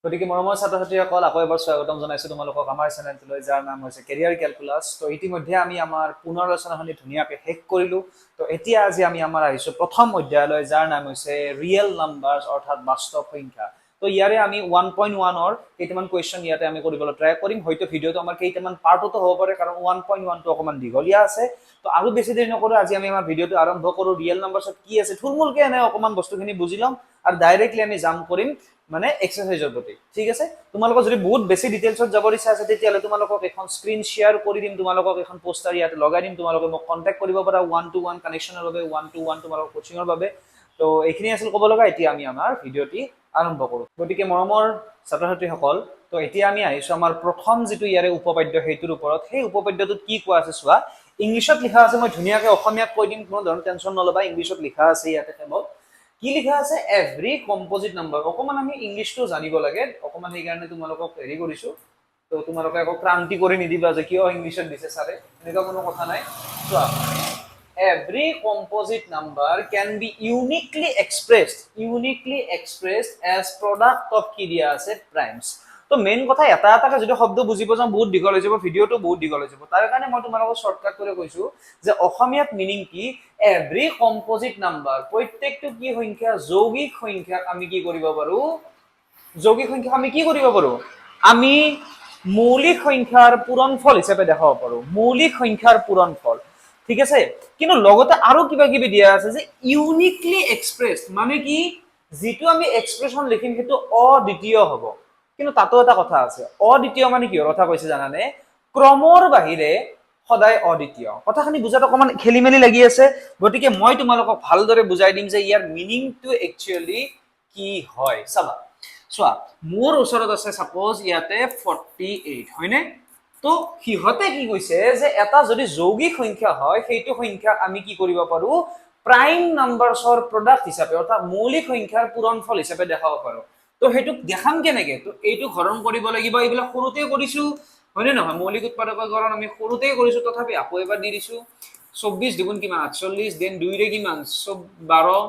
গতিকে মৰমৰ ছাত্ৰ-ছাত্ৰীসকল আকৌ এবাৰ স্বাগতম জনাইছো তোমালোকক আমাৰ চেনেলটোলৈ যাৰ নাম হৈছে কেৰিয়াৰ কেলকুলাছ। তো ইতিমধ্যে আমি আমাৰ পুনৰ আলোচনাখিনি ধুনীয়াকৈ শেষ কৰিলোঁ। তো এতিয়া আজি আমি আমাৰ আহিছোঁ প্ৰথম অধ্যায়লৈ যাৰ নাম হৈছে ৰিয়েল নাম্বাৰছ অৰ্থাৎ বাস্তৱ সংখ্যা। তো ইয়াৰে আমি 1.1ৰ কেইটামান কুৱেশ্যন ইয়াতে আমি কৰিবলৈ ট্ৰাই কৰিম। হয়তো ভিডিঅ'টো আমাৰ কেইটামান পাৰ্টতো হ'ব পাৰে কাৰণ 1.1টো অকণমান দীঘলীয়া আছে। তো আৰু বেছি দেৰি নকৰোঁ আজি আমি আমাৰ ভিডিঅ'টো আৰম্ভ কৰোঁ। ৰিয়েল নাম্বাৰছত কি আছে থুলমূলকৈ এনে অকণমান বস্তুখিনি বুজি ল'ম আৰু ডাইৰেক্টলি আমি জাম্প কৰিম মানে এক্সাৰসাইজৰ প্ৰতি। ঠিক আছে, তোমালোকৰ যদি বহুত বেছি ডিটেইলছত যাব ইচ্ছা আছে তেতিয়াহ'লে তোমালোকক এখন স্ক্ৰীন শ্বেয়াৰ কৰি দিম, তোমালোকক এখন পোষ্টাৰ ইয়াতে লগাই দিম, তোমালোকে মোক কণ্টেক্ট কৰিব পাৰা 1-to-1 কানেকশ্যনৰ বাবে, 1-to-1 তোমালোকৰ কোচিঙৰ বাবে। তো এইখিনি আছিল ক'ব লগা। এতিয়া আমি আমাৰ ভিডিঅ'টি আৰম্ভ কৰোঁ। গতিকে মৰমৰ ছাত্ৰ-ছাত্ৰীসকল, তো এতিয়া আমি আহিছোঁ আমাৰ প্ৰথম যিটো ইয়াৰে উপপাদ্য সেইটোৰ ওপৰত। সেই উপপাদ্যটোত কি কোৱা আছে চোৱা। ইংলিছত লিখা আছে, মই ধুনীয়াকৈ অসমীয়াত কৈ দিম, কোনো ধৰণৰ টেনশ্যন নল'বা। ইংলিছত লিখা আছে ইয়াতে কেৱল কি লিখা আছে, এভৰি কম্পজিট নাম্বাৰ। অকণমান আমি ইংলিছটো জানিব লাগে, অকণমান সেইকাৰণে তোমালোকক হেৰি কৰিছোঁ। তো তোমালোকে আকৌ ক্ৰান্তি কৰি নিদিবা যে কিয় ইংলিছত দিছে ছাৰে, এনেকুৱা কোনো কথা নাই। চোৱা, every composite number can be uniquely expressed as product of কি দিয়া আছে primes. তো মেইন কথা এটা এটাকে যদি শব্দ বুজিব যাওঁ বহুত দীঘল হৈ যাব, ভিডিঅ'টো বহুত দীঘল হৈ যাব। তাৰ কাৰণে মই তোমালোকক শৰ্টকাট কৰি কৈছোঁ যে অসমীয়াত মিনিং কি, এভৰি কম্পজিট নাম্বাৰ, প্ৰত্যেকটো কি সংখ্যা, যৌগিক সংখ্যাক আমি কি কৰিব পাৰোঁ, যৌগিক সংখ্যা আমি কি কৰিব পাৰোঁ, আমি মৌলিক সংখ্যাৰ পূৰণফল হিচাপে দেখাব পাৰোঁ, মৌলিক সংখ্যাৰ পূৰণফল। ঠিক আছে, কিন্তু লগতে আৰু কিবা কিবি দিয়া আছে যে ইউনিকলি এক্সপ্ৰেছ, মানে কি যিটো আমি এক্সপ্ৰেছন লিখিম সেইটো অদ্বিতীয় হ'ব। কিন্তু তাতো এটা কথা আছে, অদ্বিতীয় মানে কিহৰ কথা কৈছে জানানে, ক্ৰমৰ বাহিৰে সদায় অদ্বিতীয়। কথাখিনি বুজাত অকণমান খেলি মেলি লাগি আছে, গতিকে মই তোমালোকক ভালদৰে বুজাই দিম যে ইয়াৰ মিনিংটো একচুৱেলি কি হয়। চাবা, চোৱা, মোৰ ওচৰত আছে সাপোজ ইয়াতে 48, হয়নে? তো সিহঁতে কি কৈছে যে এটা যদি যৌগিক সংখ্যা হয় সেইটো সংখ্যাক আমি কি কৰিব পাৰোঁ, প্ৰাইম নাম্বাৰছৰ প্ৰডাক্ট হিচাপে অৰ্থাৎ মৌলিক সংখ্যাৰ পূৰণফল হিচাপে দেখাব পাৰোঁ। তো সেইটোক দেখাম কেনেকে, তো এইটো হৰণ কৰিব লাগিব, এইবিলাক সৰুতে কৰিছোঁ হয়নে নহয়, মৌলিক উৎপাদকৰণ আমি সৰুতে কৰিছোঁ, তথাপি আকৌ এবাৰ দি দিছোঁ। 24 দুগুণ কিমান 48, দেন 2ৰে কিমান 12,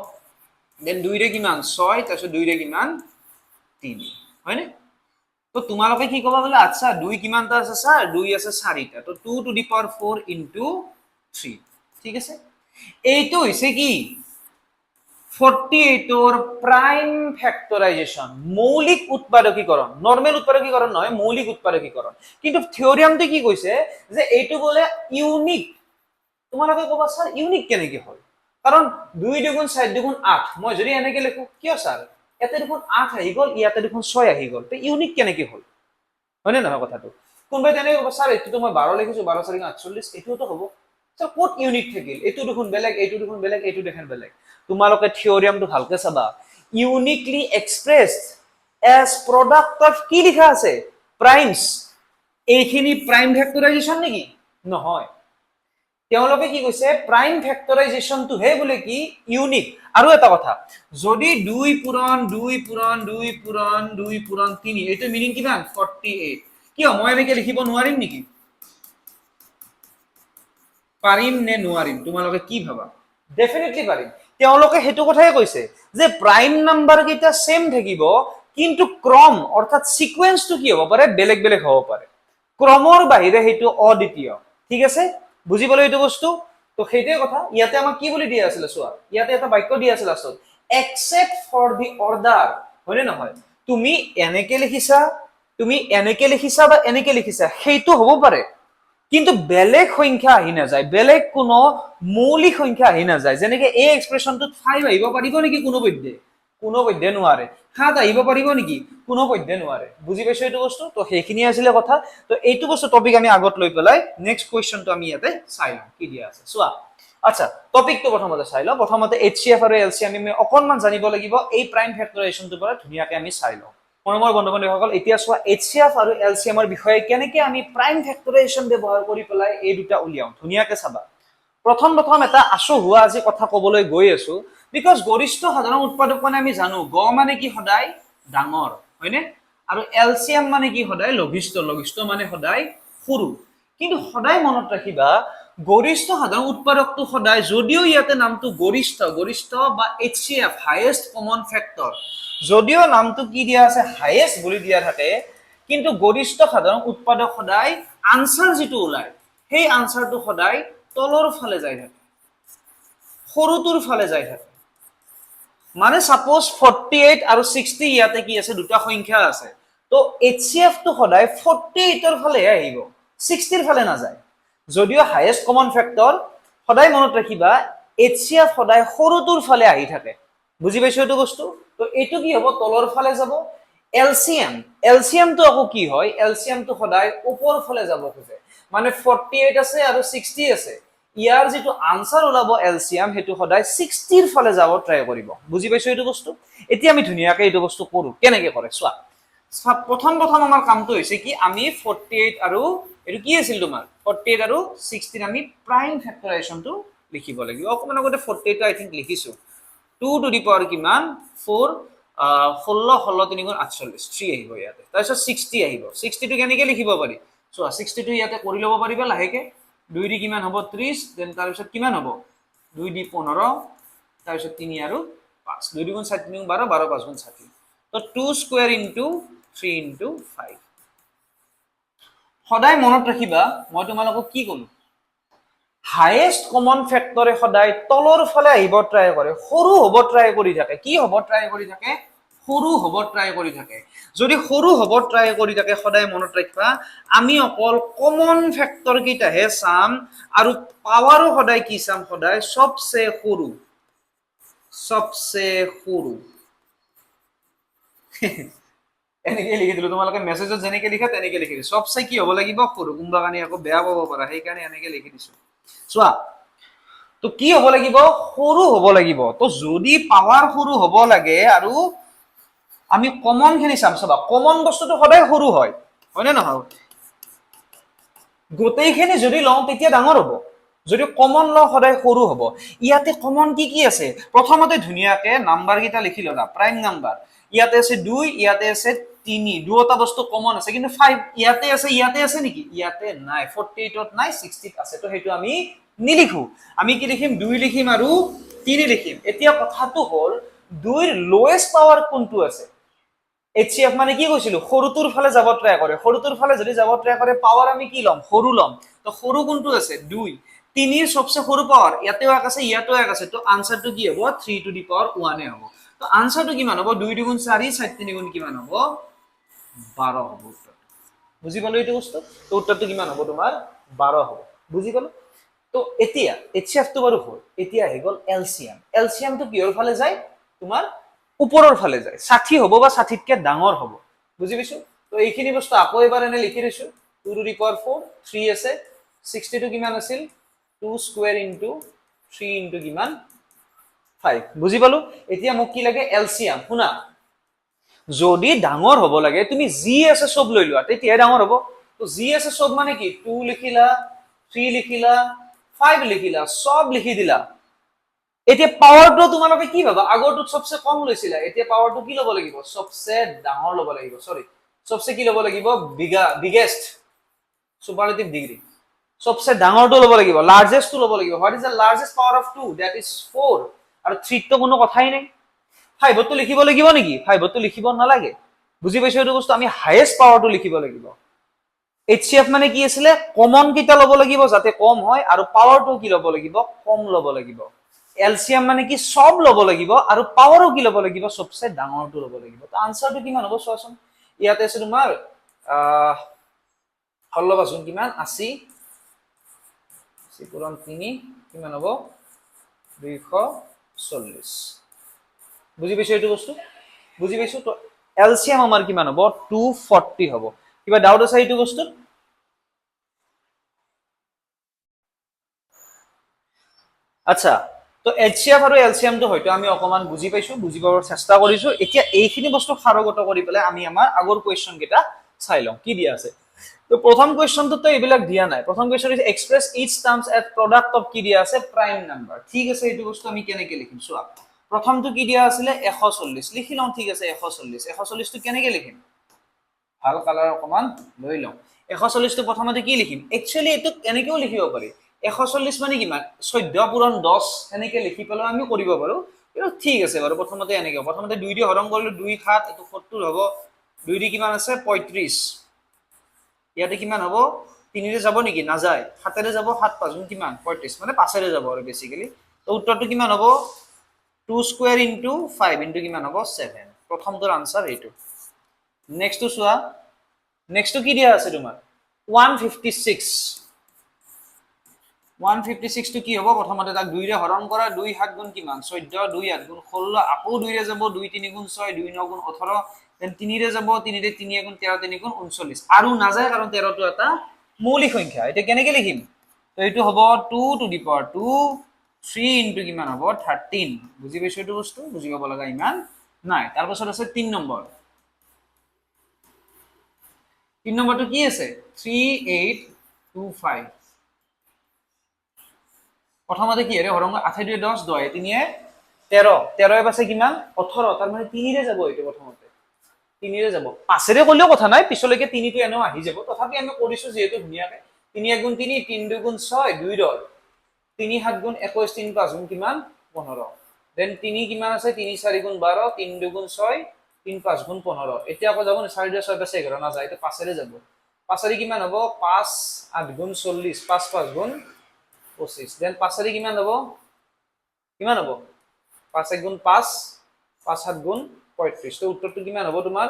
দেন 2ৰে কিমান 6, তাৰপিছত 2ৰে কিমান 3, হয়নে? তো তোমালোকে কি ক'বা বোলে, আচ্ছা 2 কিমানটা আছে স্যাৰ, 2 আছে 4টা, তো 2 to the power 4 into 3। ঠিক আছে, এইটো হৈছে কি 48ৰ প্ৰাইম ফেক্টৰাইজেশ্যন, মৌলিক উৎপাদকীকৰণ, নৰ্মেল উৎপাদকীকৰণ নহয়, মৌলিক উৎপাদকীকৰণ। কিন্তু থিওৰিয়ামটো কি কৈছে যে এইটো বোলে ইউনিক। তোমালোকে ক'বা স্যাৰ ইউনিক কেনেকে হয়, কাৰণ 2 দুগুণ 4 দুগুণ 8, মই যদি এনেকে লিখো কিয় স্যাৰ ইয়াতে দেখোন 8 আহি গ'ল, ইয়াতে দেখোন 6 আহি গ'ল, তো ইউনিক কেনেকে হ'ল, হয়নে নহয় কথাটো? কোনোবাই তেনেকে ক'ব স্যাৰ এইটোতো মই 12 লিখিছো, 12 4 48, এইটোতো হ'ব। স্যাৰ ক'ত ইউনিক থাকিল, এইটো দেখোন বেলেগ, এইটো দেখোন বেলেগ, এইটো দেখোন বেলেগ। তোমালোকে থিওৰিয়ামটো ভালকে চাবা, uniquely expressed as product of কি লিখা আছে, প্ৰাইমছ। এইখিনি প্ৰাইম ফেক্টৰাইজেশ্যন নেকি? নহয়, তেওঁলোকে কি কৈছে প্ৰাইম ফেক্টৰাইজেশ্যনটোহে বোলে কি ইউনিক। আৰু এটা কথা, যদি 2 পূৰণ 2 পূৰণ 2 পূৰণ 2 পূৰণ 3, এইটো মিনিং কিমান 48, কিয় মই এনেকে লিখিব নোৱাৰিম নেকি? পাৰিম নে নোৱাৰিম, তোমালোকে কি ভাবা? ডেফিনেটলি পাৰিম। তেওঁলোকে সেইটো কথাই কৈছে যে প্ৰাইম নাম্বাৰ কেইটা সেম থাকিব, কিন্তু ক্ৰম অৰ্থাৎ সিকুৱেন্সটো কি হ'ব পাৰে, বেলেগ বেলেগ হ'ব পাৰে, ক্ৰমৰ বাহিৰে সেইটো অদ্বিতীয়। ঠিক আছে, বুজি পালো এইটো বস্তু? তো সেইটোৱে কথা। ইয়াতে আমাক কি বুলি দিয়া আছিলে চোৱা, ইয়াতে এটা বাক্য দিয়া আছিল লাষ্টত, এক্সেপ্ট ফৰ দি অৰ্ডাৰ, হয়নে নহয়? তুমি এনেকে লিখিছা, তুমি এনেকে লিখিছা বা এনেকে লিখিছা, সেইটো হ'ব পাৰে, কিন্তু বেলেগ সংখ্যা আহি নাযায়, বেলেগ কোনো মৌলিক সংখ্যা আহি নাযায়। যেনেকে এই এক্সপ্ৰেছনটোত 5 আহিব পাৰিব নেকি কোনোপধ্যে? কোনোপধ্যে নোৱাৰে। 7 আহিব পাৰিব নেকি? কোনোপধ্যে নোৱাৰে। বুজি পাইছো এইটো বস্তু? তো সেইখিনি আছিলে কথা। তো এইটো বস্তু টপিক আমি আগত লৈ পেলাই নেক্সট কুৱেশ্যনটো আমি ইয়াতে চাই লওঁ কি দিয়া আছে। চোৱা, আচ্ছা টপিকটো প্ৰথমতে চাই লওঁ। প্ৰথমতে HCF আৰু LCM আমি অকণমান জানিব লাগিব, এই প্ৰাইম ফেক্টৰাইজেশ্যনটোৰ পৰা ধুনীয়াকৈ আমি চাই লওঁ। মৰমৰ বন্ধু বান্ধৱীসকল, এতিয়া চোৱা HCF আৰু LCM ৰ বিষয়ে কেনেকে আমি প্ৰাইম ফেক্টৰাইজেশ্যন ব্যৱহাৰ কৰি পেলাই এই দুটা উলিয়াও, ধুনীয়াকে চাবা। প্ৰথম এটা আচু হোৱা আজি কথা ক'বলৈ গৈ আছো, বিকজ গৰিষ্ঠ সাধাৰণ উৎপাদক মানে আমি জানো গ মানে কি সদায় ডাঙৰ, হয়নে? আৰু LCM মানে কি সদায় লঘিষ্ঠ, লঘিষ্ঠ মানে সদায় সৰু। কিন্তু সদায় মনত ৰাখিবা গৰিষ্ঠ সাধাৰণ উৎপাদকটো সদায় যদিও ইয়াতে নামটো গৰিষ্ঠ বা HCF হাইয়েষ্ট কমন ফেক্টৰ যদিও নামটো কি দিয়া আছে হাইয়েষ্ট বুলি দিয়া থাকে কিন্তু গৰিষ্ঠ সাধাৰণ উৎপাদক সদায় আনসাৰ যেটো ওলায় সেই আনসাৰটো সদায় তলৰ ফালে যাই থাকে সৰুটোৰ ফালে যাই থাকে মানে সাপোজ 48 আৰু 60 ইয়াতে কি আছে দুটা সংখ্যা আছে তো HCF টো সদায় 48 ৰ ফালে আহিব 60 ৰ ফালে না যায় যদিও হাইয়েষ্ট কমন ফেক্টৰ সদায় মনত ৰাখিবা HCF সদায় সৰুটোৰ ফালে আহি থাকে বুজি পাইছো এইটো বস্তু তো এইটো কি হ'ব তলৰ ফালে যাব LCM টো আকৌ কি হয় LCM টো সদায় ওপৰ ফালে যাব খোজে মানে 48 আছে আৰু 60 আছে ইয়াৰ যেটো আনসাৰ ওলাব LCM হেতু সদায় 60 ৰ ফালে যাব ট্ৰাই কৰিব বুজি পাইছো এইটো বস্তু এতিয়া আমি ধুনিয়াকৈ এইটো বস্তু কৰো কেনেকৈ কৰে চোৱা প্ৰথম আমাৰ কামটো হৈছে কি আমি 48 আৰু এটো কি আছিল তোমাৰ 48 আৰু 16 আমি প্ৰাইম ফেক্টৰাইজেশনটো লিখিব লাগিব অকমান আগতে 48 আই থিংক লিখিছো 2 টু দি পাৱাৰ কিমান 4 16 16 3 গুণ 48 3 আহিব ইয়াতে তাৰপিছত 60 আহিব 60 টো কেনেকৈ লিখিব পাৰি চোৱা 60 টো ইয়াতে কৰি ল'ব পাৰিবা লাহেকে 2 দি কিমান হ'ব 30 দেন তাৰপিছত কিমান হ'ব 2 দি 15 তাৰপিছত 3 আৰু 5 2 গুণ 7 গুণ 12 12 5 গুণ 60 তো 2 স্কয়াৰ ইনটু 3 ইনটু 5 সদায় মনত ৰাখিবা মই তোমালোকক কি ক'লো হাইয়েষ্ট কমন ফেক্টৰে সদায় তলৰ ফালে আহিব ট্ৰাই কৰে সৰু হ'ব ট্ৰাই কৰি থাকে কি হ'ব ট্ৰাই কৰি থাকে সৰু হ'ব ট্ৰাই কৰি থাকে যদি সৰু হ'ব ট্ৰাই কৰি থাকে সদায় মনত ৰাখিবা আমি অকল কমন ফেক্টৰ কিটাহে চাম আৰু পাৱাৰো সদায় কি চাম সদায় সবচে সৰু এনেকে লিখি দিলো তোমালোকে মেসেজত যেনেকে লিখা তেনেকে লিখি দিছো সবচে কি হ'ব লাগিব সৰু কোনবা কানি আকৌ বেয়া পাব পাৰা সেই কাৰণে এনেকে লিখি দিছো চোৱা তো কি হ'ব লাগিব সৰু হ'ব লাগিব তো যদি পাৱাৰ সৰু হ'ব লাগে আৰু আমি কমন খিনি চাম চাবা কমন বস্তুটো সদায় সৰু হয় হয়নে নহয় গোটেইখিনি যদি লওঁ তেতিয়া ডাঙৰ হ'ব যদি কমন লওঁ সদায় সৰু হ'ব ইয়াতে কমন কি আছে প্ৰথমতে ধুনিয়াকে নাম্বাৰ কিটা লিখি ললা প্ৰাইম নাম্বাৰ ইয়াতে আছে 2 ইয়াতে আছে 3 দুটা বস্তু কমন আছে কিন্তু 5 ইয়াতে আছে নেকি ইয়াতে নাই 48 ত নাই 60 ত আছে তো হেতু আমি নিলিখো আমি কি লিখিম 2 লিখিম আৰু 3 লিখিম এতিয়া কথাটো হ'ল 2 ৰ লোৱেষ্ট পাৱাৰ কোনটো আছে HCF মানে কি কৈছিলো সৰুটোৰ ফালে যাব ট্ৰাই কৰে সৰুটোৰ ফালে যদি যাব ট্ৰাই কৰে পাৱাৰ আমি কি লম সৰু লম তো সৰু কোনটো আছে 2 3 ৰ সবচে সৰু পাৱাৰ ইয়াতেও এক আছে ইয়াতেও এক আছে তো আনসাৰটো কি হ'ব 3 টু দি পাৱাৰ 1 এ হ'ব তো আনসাৰটো কিমান হ'ব 2 গুণ 4 7 3 গুণ কিমান হ'ব 12 হ'ব বুজি পালো এইটো বস্তু তো উত্তৰটো কিমান হ'ব তোমাৰ 12 হ'ব বুজি পালো তো এতিয়া HCF টো বাৰু হ'ল এতিয়া আহি গ'ল LCM টো কিহৰ ফালে যায় তোমাৰ ওপৰৰ ফালে যায় 60 হ'ব বা 60 তকে ডাঙৰ হ'ব বুজি পাইছো তো এইখিনি বস্তু আকৌ এবাৰ এনে লিখি দিছো 2 টু দি পাৱাৰ 4 3 আছে 60 টো কিমান আছিল 2 স্কয়াৰ ইনটু 3 ইনটু কিমান 5 বুজি পালো এতিয়া মোক কি লাগে LCM শুনা যদি ডাঙৰ হ'ব লাগে তুমি যি আছে সব লৈ লোৱা তেতিয়া ডাঙৰ হ'ব তো যি আছে সব মানে কি 2 লিখিলা 3 লিখিলা 5 লিখিলা সব লিখি দিলা এতিয়া পাৱাৰটো তোমালোকে কি ভাবা আগৰটো সবচে কম লৈছিলা এতিয়া পাৱাৰটো কি ল'ব লাগিব সবচে ডাঙৰ ল'ব লাগিব সৰি সবচে কি ল'ব লাগিব বিগেষ্ট সুপাৰলেটিভ ডিগ্ৰী সবচে ডাঙৰটো ল'ব লাগিব লাৰ্জেষ্টটো ল'ব লাগিব what is the largest power of 2 that is 4 আৰু 3 তো কোনো কথাই নাই 5 তো লিখিব লাগিব নেকি 5 তো লিখিব নালাগে বুজি পাইছো এইটো বস্তু আমি হাইয়েষ্ট পাৱাৰটো লিখিব লাগিব HCF মানে কি আছিল কমন কিটা ল'ব লাগিব যাতে কম হয় আৰু পাৱাৰটো কি ল'ব লাগিব কম ল'ব লাগিব LCM মানে কি সব ল'ব লাগিব আৰু পাৱাৰো কি ল'ব লাগিব সবচে ডাঙৰটো ল'ব লাগিব তো আনসাৰটো কিমান হ'ব চোৱাচোন ইয়াতে আছে তোমাৰ 16 বাচোন কিমান 80 পুৰণ 3 কিমান হ'ব 240 বুজি পাইছো এইটো বস্তু বুজি পাইছো তো LCM আমাৰ কিমান হ'ব 240 হ'ব কিবা ডাউট আছে এইটো বস্তু আচ্ছা তো HCF আৰু LCM টো হয়তো আমি অকমান বুজি পাইছো বুজি পাবৰ চেষ্টা কৰিছো এতিয়া এইখিনি বস্তু খাৰগত কৰি পেলাই আমি আমাৰ আগৰ কোৱেশ্চন কেটা চাই লওঁ কি দিয়া আছে তো প্ৰথম কোৱেশ্চনটো তো এইবিলাক দিয়া নাই প্ৰথম question is express each terms at product of কি দিয়া আছে প্ৰাইম নাম্বাৰ ঠিক আছে এইটো বস্তু আমি কেনেকৈ লিখিম চোৱা প্ৰথমটো কি দিয়া আছিল 140 লিখি লওঁ ঠিক আছে 140 টো কেনেকৈ লিখিম ভাল কালাৰ অকমান লৈ লওঁ 140 টো প্ৰথমতে কি লিখিম একচুয়ালি এটো কেনেকেও লিখিব পাৰি 140 মানে কিমান 14 পূৰণ 10 এনেকে লিখি পেলাই আমি কৰিব পাৰো কিন্তু ঠিক আছে বাৰু প্ৰথমতে এনেকে প্ৰথমতে 2 দি হৰণ কৰিলো 2 7 এটো 70 হ'ব 2 দি কিমান আছে 35 ইয়াতে কিমান হ'ব 3 ৰে যাব নেকি নাযায় 7 ৰে যাব 7 5 কিমান 35 মানে 5 ৰে যাব আৰু বেসিক্যালি তো উত্তৰটো কিমান হ'ব 2 স্কয়াৰ ইনটু 5 ইনটু কিমান হ'ব 7 প্ৰথমটোৰ আনসাৰ এইটো নেক্সট টু চোৱা নেক্সট টু কি দিয়া আছে তোমাৰ 156 156 টু কি হ'ব প্ৰথমতে তাক 2 ৰে হৰণ কৰা 2 7 গুণ কিমান 14 2 8 গুণ 16 আকৌ 2 ৰে যাব 2 3 গুণ 6 2 9 গুণ 18 দেন 3 ৰে যাব 3 ৰে 3 গুণ 13 3 গুণ 39 আৰু নাযায় কাৰণ 13 টো এটা মৌলিক সংখ্যা এটা কেনেকৈ লিখিম তো এইটো হ'ব 2 টু দি পাৱাৰ 2 3 ইনটু কিমান হ'ব 13 বুজি পাইছো এইটো বস্তু বুজি পাব লগা ইমান নাই তাৰ পাছত আছে 3 নম্বৰ 3 নম্বৰটো কি আছে 3825 প্ৰথমতে কি হেৰে হৰং 8 2 10 10 3 13 13 এ পাছে কিমান 18 তাৰ মানে 3 ৰে যাব এইটো প্ৰথমতে 3 ৰে যাব 5 ৰে কৰিলেও কথা নাই পিছলৈকে 3 টো এনেও আহি যাব তথাপি আমি কৰিছো যেহেতু ধুনিয়াকে 3 1 গুণ 3 3 2 গুণ 6 2 দল 3 7 গুণ 21 3 5 গুণ কিমান 15 দেন 3 কিমান আছে 3 4 গুণ 12 3 2 গুণ 6 3 5 গুণ 15 এতিয়া আকৌ যাব 4 2 6 5 11 না যায় তো 5 ৰে যাব 5 ৰে কিমান হ'ব 5 8 গুণ 40 5 5 গুণ 25 দেন 5 ৰে কিমান হ'ব কিমান হ'ব 5 1 গুণ 5 5 7 গুণ 35 তো উত্তৰটো কিমান হ'ব তোমাৰ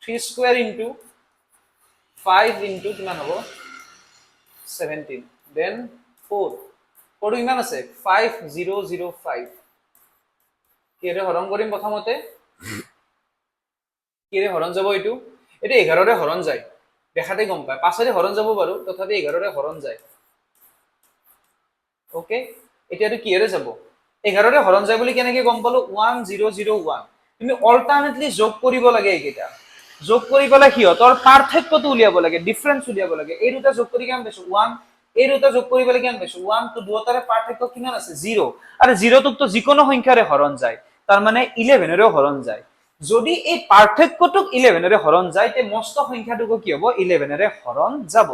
3 স্কয়াৰ ইনটু 5 ইনটু কিমান হ'ব 17 দেন 4 4 কিমান আছে 5005 কিৰে হৰণ কৰিম প্ৰথমতে কিৰে হৰণ যাব এইটো এটা 11 ৰে হৰণ যায় দেখাতে গম পায় 5 ৰে হৰণ যাব বাৰু তথাপি 11 ৰে হৰণ যায় ওকে এতিয়াটো কিৰে যাব 11 ৰে হৰণ যায় বুলি কেনেকৈ গম পালো 1001 তুমি অল্টাৰনেটলি যোগ কৰিব লাগে এইকেইটা যোগ কৰি পেলাই হিয়তৰ পাৰ্থক্যটো উলিয়াব লাগে ডিফাৰেন্স উলিয়াব লাগে এই দুটা যোগ কৰি কিমান পাইছো 1 এই দুটা যোগ কৰি পেলাই কিমান পাইছো 1 তো দুটাৰে পাৰ্থক্য কিমান আছে 0 আৰু 0 টোক তো যিকোনো সংখ্যাৰে হৰণ যায় তাৰ মানে 11 ৰে হৰণ যায় যদি এই পাৰ্থক্যটোক 11 ৰে হৰণ যায় তে মস্ত সংখ্যাটোক কি হ'ব 11 ৰে হৰণ যাব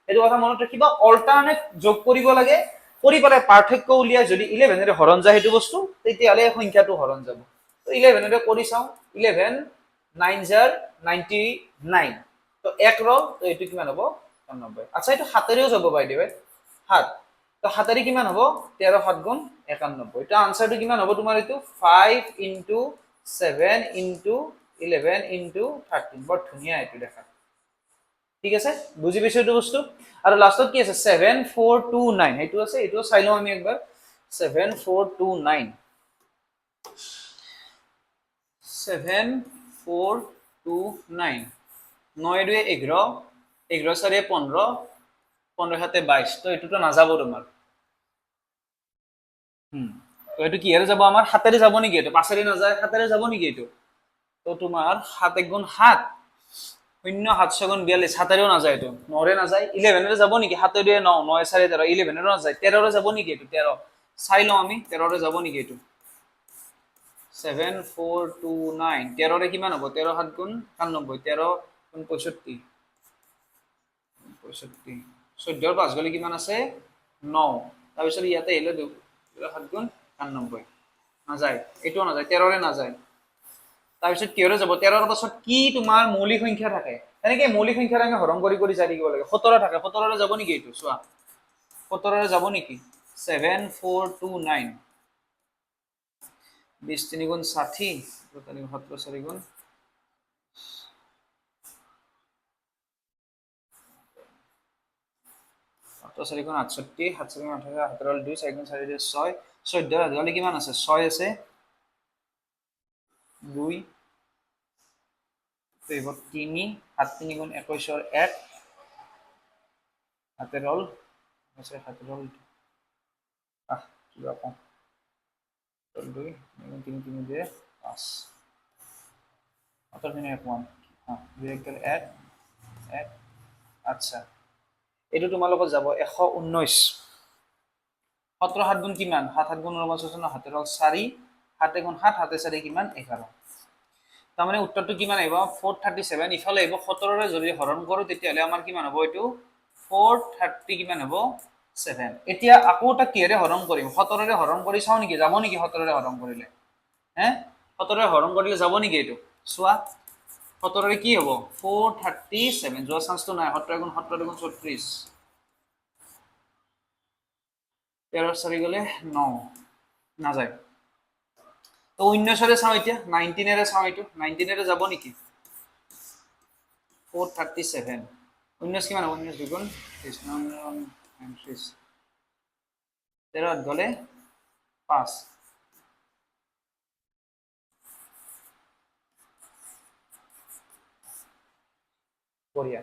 এইটো কথা মনত ৰাখিবা অল্টাৰনেট যোগ কৰিব লাগে কৰি পেলাই পাৰ্থক্য উলিয়াই যদি 11 ৰে হৰণ যায় হেতু বস্তু তেতিয়ালে সংখ্যাটো হৰণ যাব তো 11 ৰে কৰি চাও 11 9 জাৰ 99 তো 1 ৰ তো এটো কিমান হ'ব 90 আচ্ছা এটো 7 ৰেও যাব বাই দিবে 7 তো 7 ৰে কিমান হ'ব 13 7 গুণ 91 তো আনসাৰটো কিমান হ'ব তোমাৰ এটো 5 ইনটু 7 ইনটু 11 ইনটু 13 বৰ ধুনিয়া এটো দেখা ঠিক আছে বুজি পাইছো এটো বস্তু আৰু লাষ্টত কি আছে 7429 এটো আছে এটো চাই লও আমি একবাৰ 7429 7429 9 2 11 11 4 15 15 7 22 তো এটো তো নাযাব তোমাৰ তো এটো কি হেৰে যাব আমাৰ 7 ৰে যাব নেকি এটো 5 ৰে নাযায় 7 ৰে যাব নেকি এটো তো তোমাৰ 7 1 গুণ 7 শূন্য 7 গুণ 42 7 ৰেও নাযায় এটো 9 ৰে নাযায় 11 ৰে যাব নেকি 7 2 9 9 4 13 11 ৰে নাযায় 13 ৰে যাব নেকি এটো 13 চাই লও আমি 13 ৰে যাব নেকি এটো 7429 13 ৰে কিমান হ'ব 13 7 গুণ 91 13 গুণ 65 65 14 5 গলে কিমান আছে 9 তাৰ পিছত ইয়াতে এলে 7 গুণ 91 নাযায় এটো নাযায় 13 ৰে নাযায় তাৰ পিছত কি হৰে যাব 13 ৰ পাছত কি তোমাৰ মৌলিক সংখ্যা থাকে এনেকে মৌলিক সংখ্যা আমি হৰণ কৰি যাই থাকিব লাগে 17 থাকে 17 ৰে যাব নেকি এটো চোৱা 17 ৰে যাব নেকি 7429 20 3 গুণ 60 77 4 গুণ 4 গুণ 68 7 গুণ 18 17 2 4 গুণ 4 2 6 14 গলে কিমান আছে 6 আছে 2 তো এবার 3 7 3 গুণ 21 और 1 হাতে রোল আছে হাতে রোল কি রকম 2 3 3 দিয়ে 5 অত দিনে 1 হ্যাঁ ডিরেক্টর 1 1 আচ্ছা এটো তোমালোকৰ যাব 119 17 7 গুণ কিমান 7 7 গুণ 49 হাতে রোল 4 7 গুণ 7 হাতে 4 কিমান 11 তার মানে উত্তরটো কিমান আইব 437 ইফালে আইব 17 ৰে যদি হৰণ কৰো তেতিয়া হলে আমাৰ কিমান হ'ব এটো 430 কিমান হ'ব 7 এতিয়া আকৌ এটা কিহেৰে হৰণ কৰিম 17ৰে হৰণ কৰি চাও নেকি যাব নেকি 17ৰে হৰণ কৰিলে হে 17ৰে হৰণ কৰিলে যাব নেকি এইটো চোৱা 17ৰে কি হ'ব 437 যোৱা চান্সটো নাই 17 গুণ 17 গুণ 36 13 4 গলে 9 নাযায় তো 19ৰে চাও এতিয়া 19ৰে চাও এইটো 19ৰে যাব নেকি 437 19 কিমান হ'ব 19 দুগুণ 39 13 গলে 5 বঢ়িয়া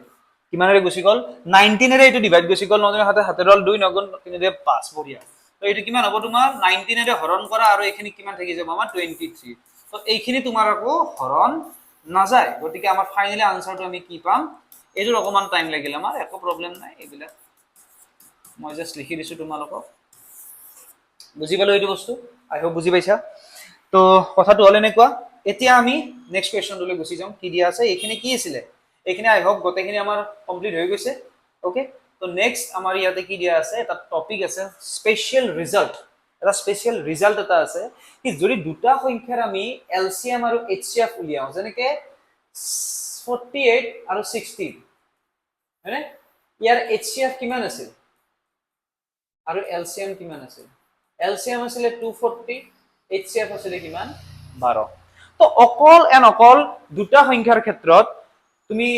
কিমানৰে গুছি গল 19ৰে এইটো ডিভাইড গুছি গল 9 হাতে হাতে ৰল 2 9 গুণ 3 দিয়ে 5 বঢ়িয়া তো এইটো কিমান হ'ব তোমাৰ 19ৰে হৰণ কৰা আৰু এইখিনি কিমান থাকি যাব আমাৰ 23 তো এইখিনি তোমাৰ আকৌ হৰণ নাযায় গতিকে আমাৰ ফাইনালি আনসাৰটো আমি কি পাম এইটোৰ অকমান টাইম লাগিল আমাৰ একো প্ৰবলেম নাই এইবিলাক মই জাস্ট লিখি দিছো তোমালোকক বুজি পালো এইটো বস্তু আই হোপ বুজি পাইছা তো কথাটো হল এনেকুৱা এতিয়া আমি নেক্সট কোৱেশ্চনলৈ গুছি যাম কি দিয়া আছে এইখিনি কি আছিল এইখিনি আই হোপ গটেখিনি আমাৰ কমপ্লিট হৈ গৈছে ওকে তো নেক্সট আমাৰ ইয়াতে কি দিয়া আছে এটা টপিক আছে স্পেশাল ৰিজাল্ট এটা স্পেশাল ৰিজাল্ট এটা আছে কি যদি দুটা সংখ্যাৰ আমি এলসিএম আৰু এইচচিএফ উলিয়াও যেনেকে 48 আৰু 16 হয়নে ইয়াৰ এইচচিএফ কিমান আছে আৰু এলসিএম কিমান আছে এলসিএম আছিল 240 এইচচিএফ আছিল কিমান 12 তো অকল এন অকল দুটা সংখ্যাৰ ক্ষেত্ৰত তুমি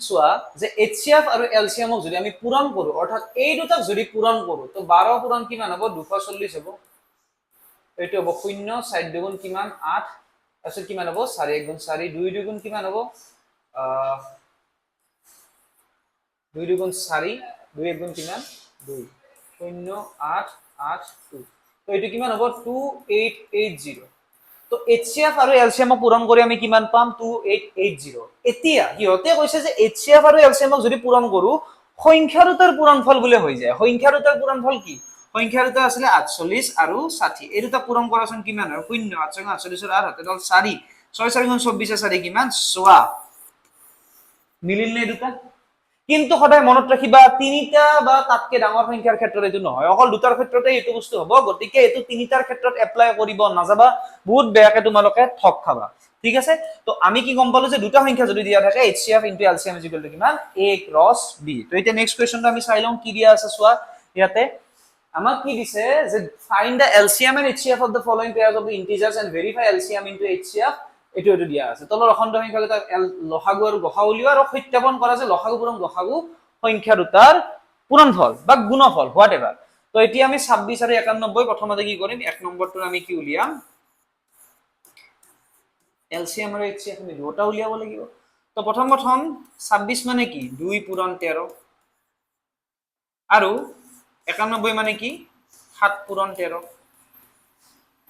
চোৱা যে এইচচিএফ আৰু এলসিএমক যদি আমি পূৰণ কৰো অৰ্থাৎ এই দুটাক যদি পূৰণ কৰো তো 12 পূৰণ কিমান হ'ব 240 হ'ব এইটো হ'ব 0 4 দুগুণ কিমান 8 তাৰপিছত কিমান হ'ব 4 1 গুণ 4 2 দুগুণ কিমান হ'ব 2 দুগুণ 4 2 1 গুণ কিমান 2 0 8 8 2 তো এইটো কিমান হ'ব 2880 তো এইচচিএফ আৰু এলসিএম পূৰণ কৰি আমি কিমান পাম 2880 এতিয়া হিহতে কৈছে যে এইচচিএফ আৰু এলসিএম যদি পূৰণ কৰো সংখ্যা দুটাৰ পূৰণফল বুলি হৈ যায় সংখ্যা দুটাৰ পূৰণফল কি সংখ্যা দুটা আছিল 48 আৰু 60 এই দুটা পূৰণ কৰাচোন কিমান হয় 0 8 48 ৰ 8 হাতে 4 6 4 গুণ 24 4 কিমান চোৱা মিলিল নে দুটা কিন্তু সদায় মনত ৰাখিবা তিনিটা বা তাতকে ডাঙৰ সংখ্যাৰ ক্ষেত্ৰত এইটো নহয় অকল দুটাৰ ক্ষেত্ৰতে এইটো বস্তু হ'ব গতিকে এইটো তিনিটাৰ ক্ষেত্ৰত এপ্লাই কৰিব নাযাবা বহুত বেয়াকে তোমালোকে ঠক খাবা ঠিক আছে তো আমি কি গম পালো যে দুটা সংখ্যা যদি দিয়া থাকে HCF * LCM = কিমান A × B তো এতিয়া নেক্সট কোৱেশ্চনটো আমি চাই লওঁ কি দিয়া আছে চোৱা ইয়াতে আমাক কি দিছে যে find da LCM and HCF of the following pairs of the integers and verify LCM into HCF এটো এটো দিয়া আছে তলৰ অখণ্ড সংখ্যা দুটা লসাগু আৰু গসাগু উলিওৱা আৰু সত্যাপন কৰা যে লসাগু পূৰণ গসাগু সংখ্যা দুটাৰ পূৰণফল বা গুণফল হোৱাটএভাৰ তো এতিয়া আমি 26 আৰু 91 প্ৰথমতে কি কৰিম এক নম্বৰটো আমি কি উলিয়াম LCM আৰু HCF আমি দুটা উলিয়াব লাগিব তো প্ৰথম 26 মানে কি 2 পূৰণ 13 আৰু 91 মানে কি 7 পূৰণ 13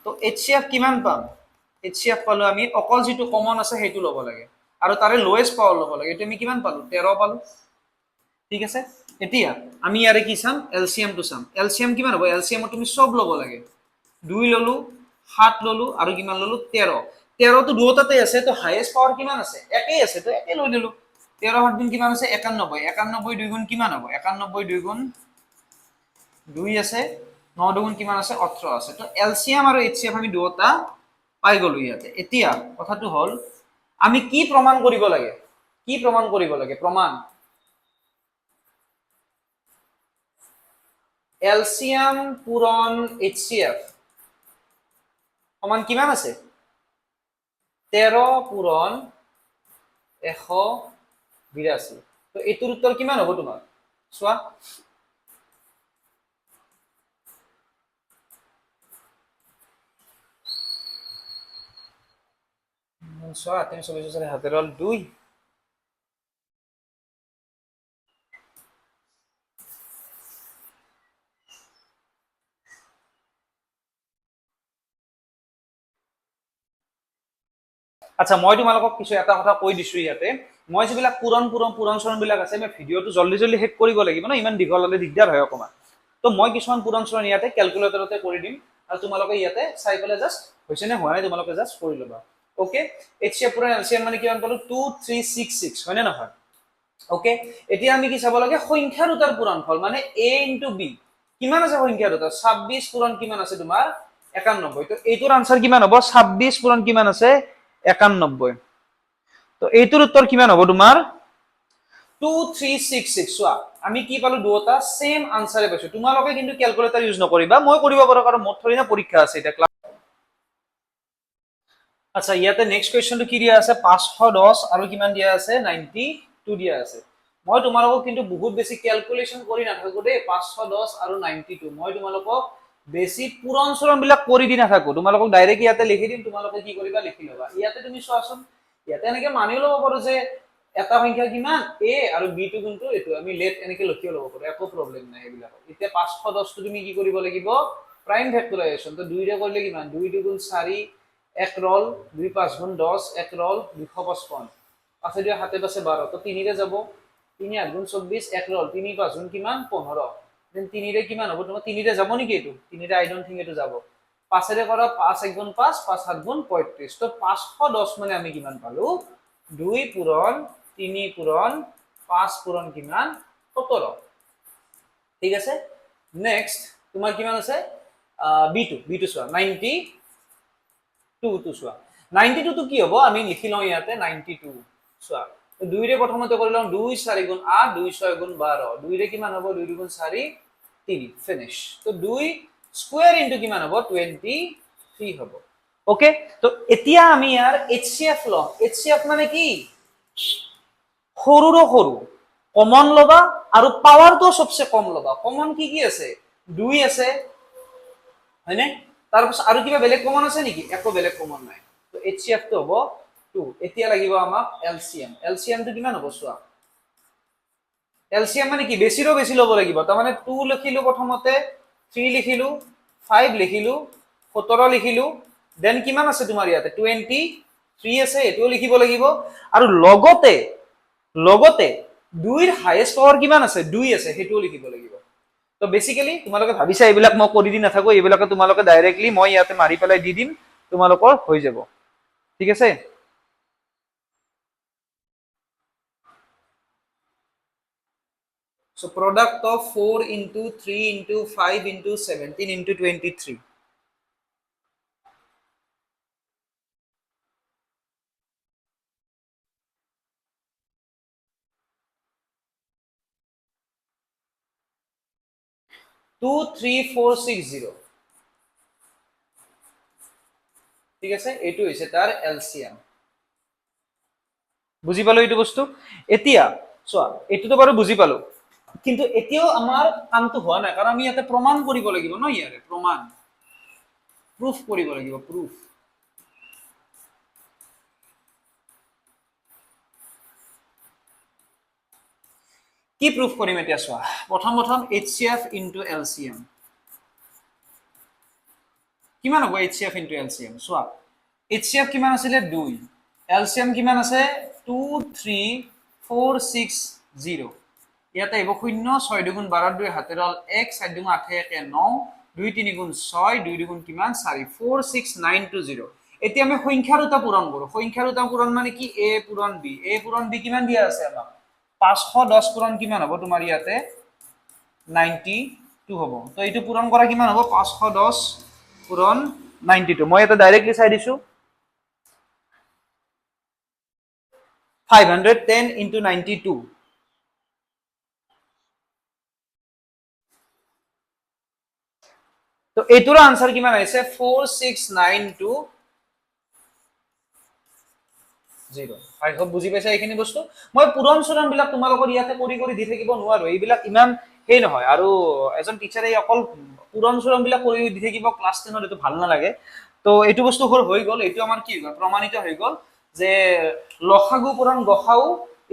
তো HCF কিমান পাম HCF পালো আমি অকল যেটো কমন আছে হেতু লব লাগে আৰু তাৰে লোৱেষ্ট পাৱাৰ লব লাগে এটো আমি কিমান পালো 13 পালো ঠিক আছে এতিয়া আমি ইয়াৰে কি চাম LCM টো চাম LCM কিমান হ'ব LCM তুমি সব লব লাগে 2 ললো 7 ললো আৰু কিমান ললো 13 13 তো দুটাতে আছে তো হাইয়েস্ট পাৱাৰ কিমান আছে একেই আছে তো একে লৈ ললো 13 7 গুণ কিমান আছে 91 91 2 গুণ কিমান হ'ব 91 2 গুণ 2 আছে 9 দুগুণ কিমান আছে 18 আছে তো LCM আৰু HCF আমি দুটা পাই গলো ইয়াতে এতিয়া কথাটো হল আমি কি প্ৰমাণ কৰিব লাগে প্ৰমাণ LCM পূৰণ HCF সমান কিমান আছে 13 পূৰণ 182 তো এইটোৰ উত্তৰ কিমান হ'ব তোমাৰ চোৱা চোৱা 324 হাতেৰ 2 আচ্ছা মই তোমালোকক কিছু এটা কথা কৈ দিছো ইয়াতে মই যিবিলাক পুৰণ বিলাক আছে মই ভিডিওটো জলদি হেক কৰিব লাগিব না ইমান দীঘল হলে দিগদাৰ হয় অকমান তো মই কিছুমান পুৰণ ইয়াতে ক্যালকুলেটৰতে কৰি দিম আৰু তোমালোকে ইয়াতে চাই পেলে জাস্ট হৈছে নে হোৱা নাই তোমালোকে জাস্ট কৰি লবা ওকে HCF পূৰণ LCM মানে কিমান পালো 2366 হয় নে নহয় ওকে এতিয়া আমি কি চাব লাগে সংখ্যা দুটাৰ পূৰণফল মানে A * B কিমান আছে সংখ্যা দুটা 26 পূৰণ কিমান আছে তোমাৰ 91 তো এইটোৰ আনসাৰ কিমান হ'ব 26 পূৰণ কিমান আছে 91 তো এইটোৰ উত্তৰ কিমান হ'ব তোমাৰ 2366 চোৱা আমি কি পালো দুটা সেম আনসাৰে পাইছো তোমালোকে কিন্তু ক্যালকুলেটৰ ইউজ নকৰিবা মই কৰিব পাৰো কাৰণ মোৰ থৰি না পৰীক্ষা আছে এটা ক্লাস আচ্ছা ইয়াতে নেক্সট কোৱেশ্চনটো কি দিয়া আছে 510 আৰু কিমান দিয়া আছে 92 দিয়া আছে মই তোমালোকক কিন্তু বহুত বেছি ক্যালকুলেশন কৰি নাথাকো দেই 510 আৰু 92 মই তোমালোকক বেছি পুৰণ চৰণ বিলাক কৰি দি নাথাকো তোমালোকক ডাইৰেক্ট ইয়াতে লিখি দিম তোমালোকে কি কৰিবা লিখি লবা ইয়াতে তুমি চোৱাচোন ইয়াতে এনেকে মানি লব পাৰো যে এটা সংখ্যা কিমান a আৰু b টো কোনটো এটো আমি লেট এনেকে লিখি লব পাৰো একো প্ৰবলেম নাই এইবিলাক এতিয়া 510 টো তুমি কি কৰিব লাগিব প্ৰাইম ফেক্টৰাইজেচন তো 2 ৰে কৰিলে কিমান 2 2 গুণ 4 এক রল 2 5 গুণ 10 এক রল 255 আছে দিয়া হাতে পাশে 12 তো 3 রে যাব 3 8 গুণ 24 এক রল 3 5 গুণ কিমান 15 দেন 3 রে কিমান হ'ব তোমার 3 রে যাব নেকি এটো 3 রে আই ডোন্ট থিংক এটো যাব 5 রে কৰা 5 1 গুণ 5 5 7 গুণ 35 তো 510 মানে আমি কিমান পালো 2 পূৰণ 3 পূৰণ 5 পূৰণ কিমান 17 ঠিক আছে নেক্সট তোমাৰ কিমান আছে b2 চোৱা 90 2 to চোৱা 92 তো কি হ'ব আমি লিখি লওঁ ইয়াতে 92 চোৱা 2 ৰে প্ৰথমতে কৰি লওঁ 2 4 গুণ 8 2 6 গুণ 12 2 ৰে কিমান হ'ব 2 গুণ 4 3 ফিনিশ তো 2 স্কয়াৰ ইনটু কিমান হ'ব 23 হ'ব ওকে তো এতিয়া আমি ইয়াৰ HCF লওঁ HCF মানে কি সৰুৰ সৰু কমন লবা আৰু পাৱাৰটো সবচে কম লবা কমন কি কি আছে 2 আছে হয়নে তাৰপিছত আৰু কিবা বেলেগ কমন আছে নেকি একো বেলেগ কমন নাই তো HCF তো হ'ব 2 এতিয়া লাগিব আমাক LCM তো কিমান হ'ব চোৱা LCM মানে কি বেছিৰো বেছি লব লাগিব তাৰ মানে 2 লিখিলো প্ৰথমতে 3 লিখিলো 5 লিখিলো 17 লিখিলো দেন কিমান আছে তোমাৰ ইয়াতে 23 আছে এটো লিখিব লাগিব আৰু লগতে 2 ৰ হাইয়েস্ট পাৱাৰ কিমান আছে 2 আছে হেটো লিখিব লাগিব তো বেসিক্যালি তোমালোকে ভাবিছা এইবিলাক মই কৰি দি নাথাকো এইবিলাকে তোমালোকে ডাইৰেক্টলি মই ইয়াতে মাৰি পেলাই দি দিম তোমালোকৰ হৈ যাব ঠিক আছে so product of 4 into 3 into 5 into 17 into 23 23460 ঠিক আছে এইটো হৈছে তাৰ এলসিএম বুজি পালো এইটো বস্তু এতিয়া চোৱা এটোটো বাৰু বুজি পালো কিন্তু এতিয়াও আমাৰ কামটো হোৱা নাই কাৰণ আমি ইয়াতে প্ৰমাণ কৰিব লাগিব ন ইয়াৰে প্ৰমাণ প্ৰুফ কৰিব লাগিব প্ৰুফ কি প্ৰুফ কৰিম এতিয়া চোৱা প্ৰথম HCF into LCM কিমান হ'ব HCF into LCM চোৱা HCF কিমান আছিল 2 LCM কিমান আছে 23460 ইয়াতে হ'ব 0 6 দুগুণ 12 2 হাতেৰ 1 4 দুগুণ 8 1 9 2 3 গুণ 6 2 দুগুণ কিমান 4 46920 এতিয়া আমি সংখ্যাৰ দুটা পূৰণ কৰো সংখ্যাৰ দুটা পূৰণ মানে কি a পূৰণ b কিমান দিয়া আছে আমাক 510 পূৰণ কিমান হ'ব তোমাৰ ইয়াতে 92 হ'ব তো এইটো পূৰণ কৰা কিমান হ'ব 510 পূৰণ 92 মই এটা ডাইৰেক্টলি চাই দিছো 510 into 92 তো এইটোৰ আনসাৰ কিমান আহিছে 46920 আই হোপ বুজি পাইছা এইখিনি বস্তু মই পূৰণ চৰণ বিলাক তোমালোকৰ ইয়াতে কৰি দি থাকিব নোৱাৰো এইবিলাক ইমান হেই নহয় আৰু এজন টিচাৰে অকল পূৰণ চৰণ বিলাক কৰি দি থাকিব ক্লাস 10 ত এটো ভাল নালাগে তো এইটো বস্তু হৈ গল এইটো আমাৰ কি হ'ল প্ৰমাণিত হৈ গল যে লসাগু পূৰণ গসাউ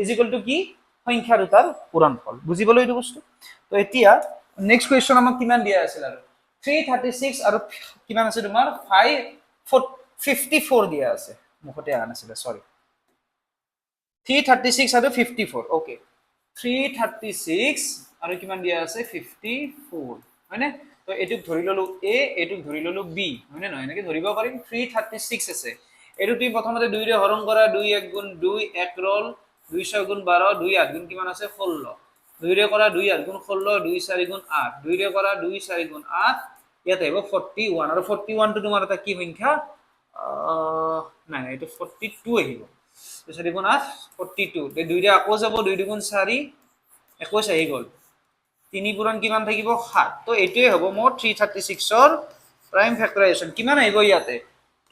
ইজিক্যাল টু কি সংখ্যা দুটাৰ পূৰণফল বুজিবলৈ এইটো বস্তু তো এতিয়া নেক্সট কোৱেশ্চন আমাক কিমান দিয়া আছিল আৰু 336 আৰু কিমান আছে তোমাৰ 554 দিয়া আছে মুখতে আহা নাছিল সৰি 336 আৰু 54 ওকে 336 আৰু কিমান দিয়া আছে 54 হয়নে তো এটুক ধৰি ললো a এটুক ধৰি ললো b হয়নে নহয় এনেকে ধৰিব পাৰিম 336 আছে এটু তুমি প্ৰথমতে 2 ৰে হৰণ কৰা 2 1 গুণ 2 1 ৰল 2 6 গুণ 12 2 8 গুণ কিমান আছে 16 2 ৰে কৰা 2 8 গুণ 16 2 4 গুণ 8 2 ৰে কৰা 2 4 গুণ 8 ইয়াতে আহিব 41 আৰু 41 টো তোমাৰ এটা কি সংখ্যা নাই নাই এটা 42 আহিব 4 গুণ 8 42 তে 2 ৰে আকৌ যাব 2 দুগুণ 4 21 আহি গল 3 পূৰণ কিমান থাকিব 7 তো এটোৱে হ'ব মোৰ 336 ৰ প্ৰাইম ফেক্টৰাইজেশ্যন কিমান আহিব ইয়াতে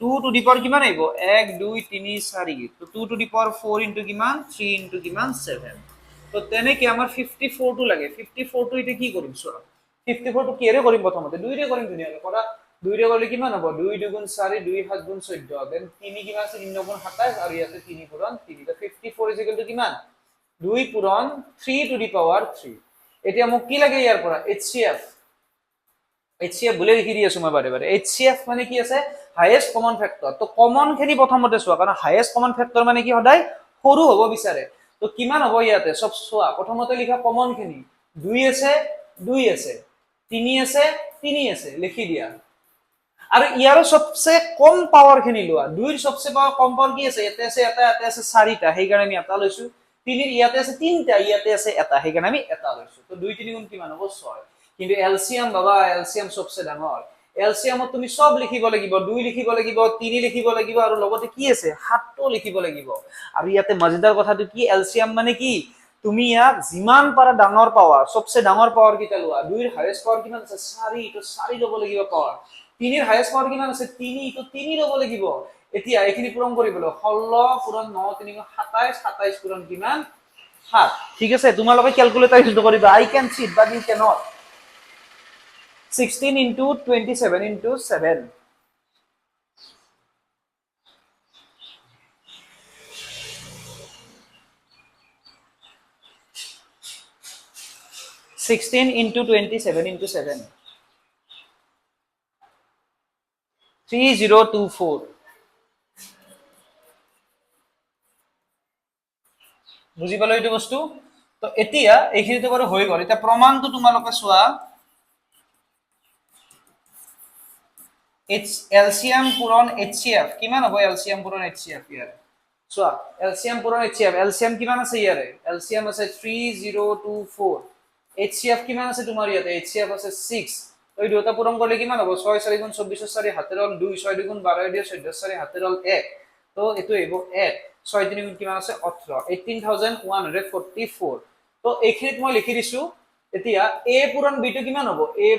2 টু দি পাৱাৰ কিমান আহিব 1 2 3 4 তো 2 টু দি পাৱাৰ 4 ইনটু কিমান 3 ইনটু কিমান 7 তো তেনেকে আমাৰ 54 টো লাগে 54 টো এটা কি কৰিম চোৱা 54 টো কিৰে কৰিম প্ৰথমতে 2 ৰে কৰিম ধুনীয়াকৈ কৰা 2 ৰে কৰিলে কিমান হ'ব 2 দুগুণ 4 2 7 গুণ 14 দেন 3 কিমান আছে 3 গুণ 27 আৰু ইয়াতে 3 পূৰণ 3 তো 54 ইজ ইকুৱেল টু কিমান 2 পূৰণ 3 টু দি পাৱাৰ 3 এতিয়া মোক কি লাগে ইয়াৰ পৰা HCF HCF বুলে লিখি দি আছো মই বাৰে বাৰে HCF মানে কি আছে হাইয়েস্ট কমন ফেক্টৰ তো কমন খিনি প্ৰথমতে চোৱা কাৰণ হাইয়েস্ট কমন ফেক্টৰ মানে কি সদায় সৰু হ'ব বিচাৰে তো কিমান হ'ব ইয়াতে সব চোৱা প্ৰথমতে লিখা কমন খিনি 2 আছে 2 আছে 3 আছে 3 আছে লিখি দিয়া আৰু ইয়াৰ সবচে কম পাৱাৰ খিনি লোৱা 2 ৰ সবচে কম পাৱাৰ কি আছে ইয়াতে আছে এটা আছে 4টা সেই কাৰণে আমি এটা লৈছো 3 ৰ ইয়াতে আছে 3টা ইয়াতে আছে এটা সেই কাৰণে আমি এটা লৈছো তো 2 3 গুণ কিমান হ'ব 6 কিন্তু এলসিয়াম বাবা এলসিয়াম সবচে ডাঙৰ এলসিয়ামত তুমি সব লিখিব লাগিব 2 লিখিব লাগিব 3 লিখিব লাগিব আৰু লগতে কি আছে 7 টো লিখিব লাগিব আৰু ইয়াতে মজাদাৰ কথাটো কি এলসিয়াম মানে কি তুমি ইয়াক যিমান পাৰা ডাঙৰ পাৱাৰ সবচে ডাঙৰ পাৱাৰ কিটা লোৱা 2 ৰ হাইয়েস্ট পাৱাৰ কিমান আছে 4 তো 4 ল'ব লাগিব পাৱাৰ 3 ৰ হাইয়েস্ট পাৱাৰ কিমান আছে 3 তো 3 ল'ব লাগিব এতিয়া এইখিনি পূৰণ কৰিবলৈ 16 পূৰণ 9 3 27 27 পূৰণ কিমান 7 ঠিক আছে তোমালোকে ক্যালকুলেটৰ ইউজ কৰিবা I can see but you can not 16 into 27 into 7 16 into 27 into 7 3024 বুজি পালো এইটো বস্তু তো এতিয়া এইখিনিতে বাৰু হৈ গল এটা প্ৰমাণটো তোমালোকে চোৱা LCM পূৰণ HCF কিমান হ'ব LCM পূৰণ HCF ইয়াৰ চোৱা LCM পূৰণ HCF LCM কিমান আছে ইয়াৰে LCM আছে 3024 HCF কিমান আছে তোমাৰ ইয়াতে HCF আছে 6 এই দুটা পূৰণ কৰিলে কিমান হ'ব 6 4 গুণ 24 4 হাতেৰ হল 2 6 গুণ 12 দিয়ে 14 4 হাতেৰ হল 1 তো এটো আহিব 1 6 3 গুণ কিমান আছে 18 18144 তো এইখিনিত মই লিখি দিছো এতিয়া A পূৰণ B টো কিমান হ'ব A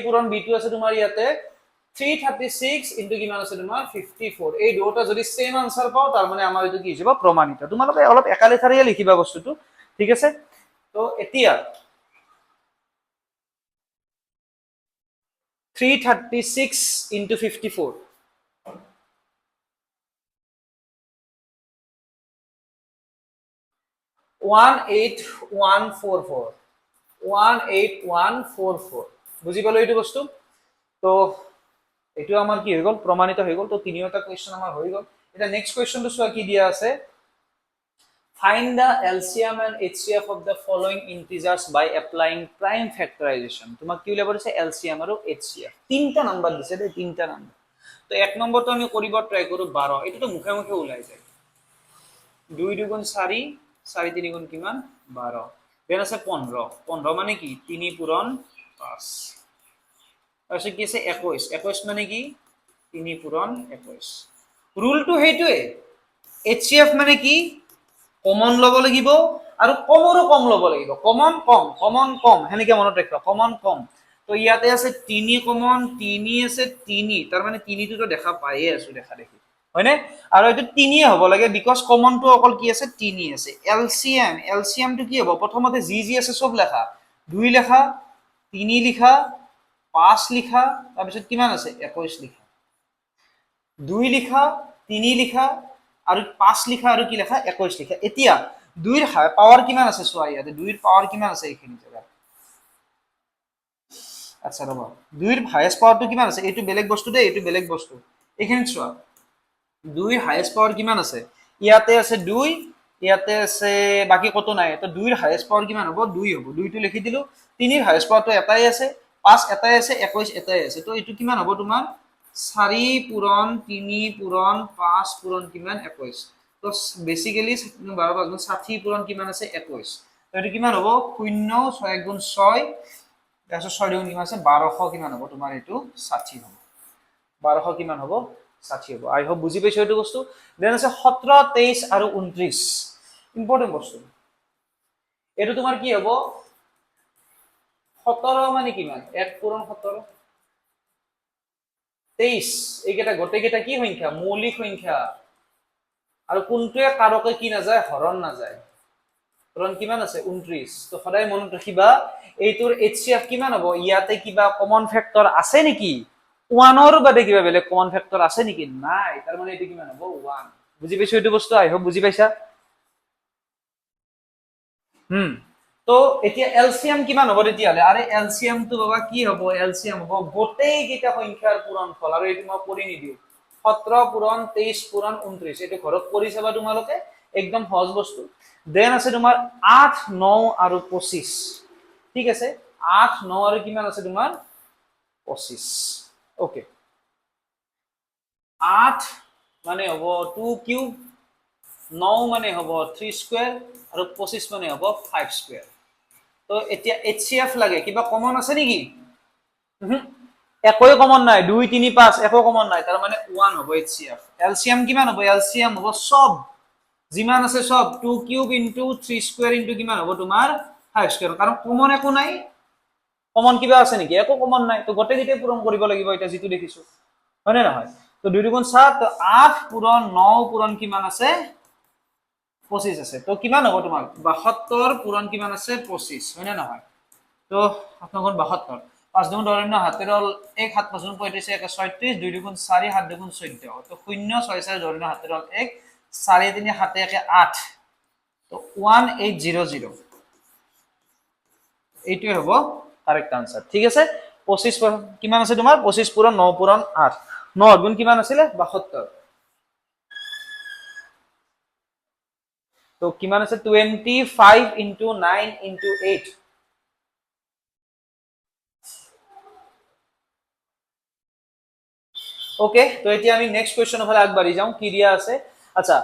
পূৰণ B টো আছে তোমাৰ ইয়াতে 336 into কিমান আছে তোমাৰ 54 এই দুটা যদি সেম আনসাৰ পাও তাৰ মানে আমাৰ এটো কি হিচাপে প্ৰমাণিত তোমালোকে অলপ একালেথাৰিয়ে লিখিবা বস্তুটো ঠিক আছে তো এতিয়া 336 into 54 18144 বুজি পালো এইটো বস্তু তো এটো আমাৰ কি হৈ গল প্ৰমাণিত হৈ গল তো তিনিটা কোৱেশ্চন আমাৰ হৈ গল এটা নেক্সট কোৱেশ্চনটো চোৱা কি দিয়া আছে find the LCM and HCF of the following integers by applying prime factorization তোমাক কি উলিয়াব দিছে LCM আৰু HCF তিনটা নাম্বাৰ দিছে দে তিনটা নাম্বাৰ তো এক নম্বৰটো আমি কৰিব ট্ৰাই কৰো 12 এটো তো মুখে মুখে ওলাই যায় 2 দুগুণ 4 4 3 গুণ কিমান 12 দেন আছে 15 15 মানে কি 3 পূৰণ 5 তাৰপিছত কি আছে 21 21 মানে কি 3 পূৰণ 21 ৰুলটো হেইটোৱে HCF মানে কি কমন লব লাগিব আৰু কমৰো কম লব লাগিব কমন কম হেনেকে মনত ৰাখিবা কমন কম তো ইয়াতে আছে 3 কমন 3 আছে 3 তাৰ মানে 3 টো দেখা পাইয়ে আছো দেখা দেখি হয়নে আৰু এটো 3 হ'ব লাগে বিকজ কমন টো অকল কি আছে 3 আছে LCM টো কি হ'ব প্ৰথমতে জি আছে সব লেখা 2 লেখা 3 লিখা 5 লিখা তাৰপিছত কিমান আছে 21 লিখা 2 লিখা 3 লিখা আৰু 5 লিখা আৰু কি লিখা 21 লিখা এতিয়া 2 ৰ পাৱাৰ কিমান আছে চোৱা ইয়াতে 2 ৰ পাৱাৰ কিমান আছে এইখিনি জায়গা আচ্ছা ৰবা 2 ৰ হাইয়েস্ট পাৱাৰটো কিমান আছে এইটো বেলেগ বস্তু দে এইটো বেলেগ বস্তু এইখিনি চোৱা 2 ৰ হাইয়েস্ট পাৱাৰ কিমান আছে ইয়াতে আছে 2 ইয়াতে আছে বাকি কত নাই তো 2 ৰ হাইয়েস্ট পাৱাৰ কিমান হ'ব 2 হ'ব 2 টো লিখি দিলো 3 ৰ হাইয়েস্ট পাৱাৰটো এটাই আছে 5 এটাই আছে 21 এটাই আছে তো এইটো কিমান হ'ব তোমাৰ 4 পূৰণ 3 পূৰণ 5 পূৰণ কিমান 21 তো বেসিক্যালি 12 60 পূৰণ কিমান আছে 21 তো এইটো কিমান হ'ব 0 6 গুণ 6 তাৰপিছত 6 দুগুণ কিমান আছে 1200 কিমান হ'ব তোমাৰ এইটো 60 হ'ব 1200 কিমান হ'ব 60 হ'ব আই হোপ বুজি পাইছো এইটো বস্তু দেন আছে 17 23 আৰু 29 ইম্পৰ্টেন্ট বস্তু এইটো তোমাৰ কি হ'ব 17 মানে কিমান 1 পূৰণ 17 23 এইকেইটা গোটেইকেইটা কি সংখ্যা মৌলিক সংখ্যা আৰু কোনটোৱে কাৰকে কি নাযায় হৰণ নাযায় হৰণ কিমান আছে 29 তো সদায় মনত ৰাখিবা এইটোৰ HCF কিমান হ'ব ইয়াতে কিবা কমন ফেক্টৰ আছে নেকি 1 ৰ বাদে কিবা বেলেগ কমন ফেক্টৰ আছে নেকি নাই তাৰ মানে এইটো কিমান হ'ব 1 বুজি পাইছো এইটো বস্তু আই হোপ বুজি পাইছা তো এতিয়া এলসিএম কিমান হ'ব তেতিয়ালে আৰে এলসিএম তো বাবা কি হ'ব এলসিএম হ'ব গোটেই কেইটা সংখ্যাৰ পূৰণফল আৰু এইটো মই কৰি নিদিও 17 পূৰণ 23 পূৰণ 29 এইটো ঘৰত কৰি চাবা তোমালোকে একদম সহজ বস্তু দেন আছে তোমাৰ 8 9 আৰু 25 ঠিক আছে 8 9 আৰু কিমান আছে তোমাৰ 25 ওকে 8 মানে হ'ব 2 কিউব 9 মানে হ'ব 3 স্কয়াৰ আৰু 25 মানে হ'ব 5 স্কয়াৰ তো এতিয়া HCF লাগে কিবা কমন আছে নেকি একোই কমন নাই 2 3 5 একো কমন নাই তাৰ মানে 1 হ'ব HCF LCM কিমান হ'ব LCM হ'ব সব যিমান আছে সব 2 কিউব ইনটু 3 স্কয়াৰ ইনটু কিমান হ'ব তোমাৰ 5 স্কয়াৰ কাৰণ কমন একো নাই কমন কিবা আছে নেকি একো কমন নাই তো গোটেইকেইটা পূৰণ কৰিব লাগিব এটা যেটো দেখিছো হয়নে নহয় তো 2 দুগুণ 7 তো 8 পূৰণ 9 পূৰণ কিমান আছে 25 আছে তো কিমান হ'ব তোমাৰ 72 পূৰণ কিমান আছে 25 হয়নে নহয় তো 7 গুণ 72 5 দুগুণ ধৰন্য হাতেৰ 1 7 5 গুণ 35 1 36 2 দুগুণ 4 7 দুগুণ 14 তো 0 6 4 ধৰন্য হাতেৰ 1 4 3 7 1 8 তো 1800 এইটোৱে হ'ব কাৰেক্ট আনসাৰ ঠিক আছে 25 কিমান আছে তোমাৰ 25 পূৰণ 9 পূৰণ 8 9 গুণ কিমান আছিল 72 তো কিমান আছে 25 into 9 into 8 ওকে তো এতিয়া আমি নেক্সট কোৱেশ্চনৰ ফালে আগবাঢ়ি যাওঁ কি দিয়া আছে আচ্ছা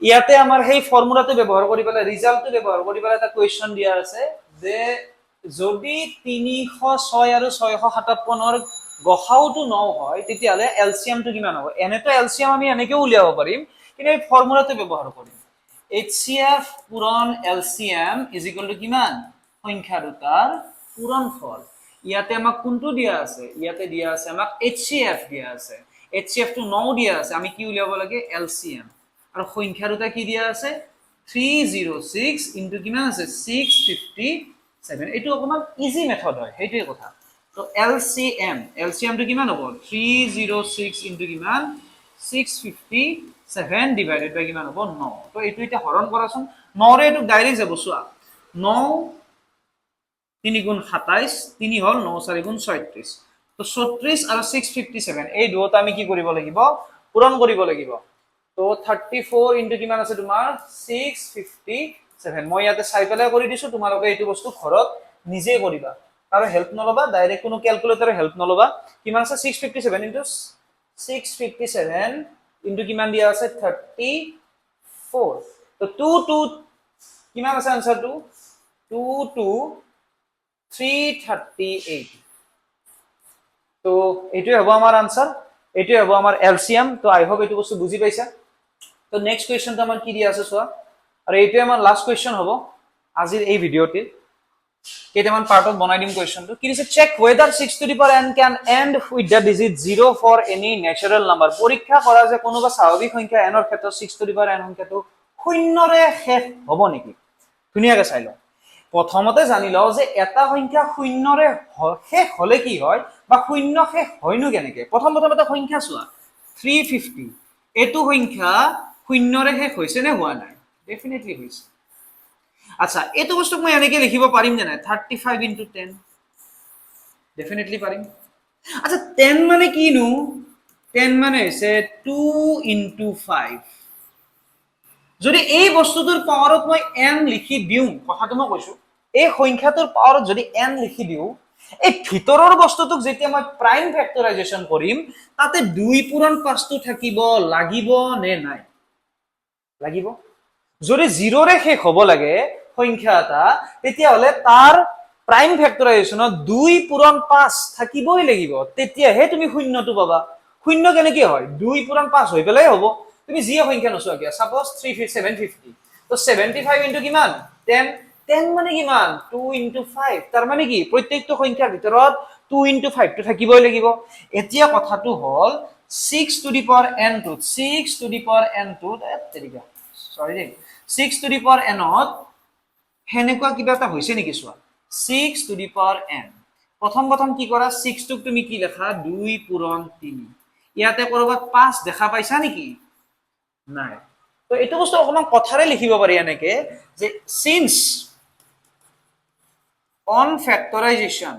ইয়াতে আমাৰ সেই ফৰ্মুলাটো ব্যৱহাৰ কৰি পেলাই ৰিজাল্টটো ব্যৱহাৰ কৰি পেলাই এটা কোৱেশ্চন দিয়া আছে যে যদি 306 আৰু 657 ৰ গসাউটো 9 হয় তেতিয়ালে এলসিএম টো কিমান হ'ব এনেটো এলসিএম আমি এনেকে উলিয়াব পাৰিম কিন্তু এই ফৰ্মুলাটো ব্যৱহাৰ কৰিম HCF পূৰণ LCM is equal to কিমান সংখ্যা দুটাৰ পূৰণফল ইয়াতে আমাক কোনটো দিয়া আছে ইয়াতে দিয়া আছে আমাক HCF দিয়া আছে HCF টো 9 দিয়া আছে আমি কি উলিয়াব লাগে LCM আৰু সংখ্যা দুটা কি দিয়া আছে 306 ইনটু কিমান আছে 657 এইটো অকমান ইজি মেথড হয় হেইটোই কথা তো LCM টো কিমান হ'ব 306 ইনটু কিমান 657 divided by কিমান হ'ব 9 তো এইটো এটা হৰণ কৰাচোন 9 ৰে এইটো ডাইৰেক্ট যাব চোৱা 9 3 গুণ 27 3 হল 9 4 গুণ 36 তো 36 আৰু 657 এই দুটা আমি কি কৰিব লাগিব পূৰণ কৰিব লাগিব তো 34 ইনটু কিমান আছে তোমাৰ 657 মই ইয়াতে চাই পেলাই কৰি দিছো তোমালোকে এইটো বস্তু ঘৰত নিজে কৰিবা আৰু হেল্প নলবা ডাইৰেক্ট কোনো ক্যালকুলেটৰৰ হেল্প নলবা কিমান আছে 657 ইনটু 657 ইনটু কিমান দিয়া আছে 34 তো 2 কিমান আছে আনসাৰটো 2 338 তো এইটোৱে হ'ব আমাৰ আনসাৰ এইটোৱে হ'ব আমাৰ এলসিএম তো আই হোপ এইটো বস্তু বুজি পাইছা তো নেক্সট কোৱেশ্চনটো আমাৰ কি দিয়া আছে চোৱা আৰু এইটোৱে আমাৰ লাষ্ট কোৱেশ্চন হ'ব আজিৰ এই ভিডিওটিৰ কেইটামান পাৰ্টত বনাই দিম কোৱেশ্চনটো কি দিছে check whether 6 to the power n can end with the digit 0 for any natural number পৰীক্ষা কৰা যে কোনোবা স্বাভাৱিক সংখ্যা n ৰ ক্ষেত্ৰত 6 to the power n সংখ্যাটো শূন্যৰে শেষ হ'ব নেকি ধুনীয়াকৈ চাই লওঁ প্ৰথমতে জানি লও যে এটা সংখ্যা শূন্যৰে শেষ হলে কি হয় বা শূন্য শেষ হয়নো কেনেকে প্ৰথম এটা সংখ্যা চোৱা 350 এটো সংখ্যা শূন্যৰে শেষ হৈছে নে হোৱা নাই ডেফিনেটলি হৈছে আচ্ছা এটো বস্তু মই এনেকে লিখিব পাৰিম নে নাই 35 into 10 ডেফিনেটলি পাৰিম আচ্ছা 10 মানে কিনো 10 মানে হৈছে 2 into 5 যদি এই বস্তুটোৰ পাৱাৰত মই n লিখি দিও কথাটো মই কৈছো এই সংখ্যাটোৰ পাৱাৰত যদি n লিখি দিও এই ভিতৰৰ বস্তুটোক যেতিয়া মই প্ৰাইম ফেক্টৰাইজেচন কৰিম তাতে 2 পূৰণ 5 টো থাকিব লাগিব নে নাই লাগিব যদি 0 ৰে শেষ হ'ব লাগে সংখ্যা এটা তেতিয়াহলে তাৰ প্ৰাইম ফেক্টৰাইজেশ্যনত 2 পূৰণ 5 থাকিবই লাগিব তেতিয়াহে তুমি শূন্যটো পাবা শূন্য কেনেকৈ হয় 2 পূৰণ 5 হৈ পেলাই হ'ব তুমি যি সংখ্যা নচোৱা কিয়া সাপোজ 750 তো 75 ইনটু কিমান 10 10 মানে কিমান 2 ইনটু 5 তাৰ মানে কি প্ৰত্যেকটো সংখ্যাৰ ভিতৰত 2 ইনটু 5 টো থাকিবই লাগিব এতিয়া কথাটো হল 6 টু দি পাৱাৰ n টো 6 টু দি পাৱাৰ n টো তেৰিকা সৰি 6 টু দি পাৱাৰ n ত হেনেকুৱা কিবা এটা হৈছে নেকি চোৱা 6 টু দি পাৱাৰ n প্ৰথম কি কৰা 6 টোক তুমি কি লেখা 2 পূৰণ 3 ইয়াতে কৰবাত 5 দেখা পাইছা নেকি নাই তো এইটো বস্তু অকমান কথাৰে লিখিব পাৰি এনেকে যে since on factorization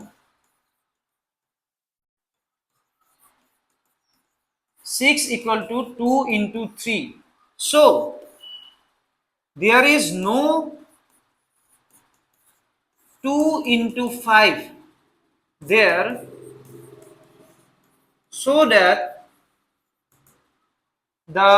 6 equal to 2 into 3 so there is no 2 into 5 there so that the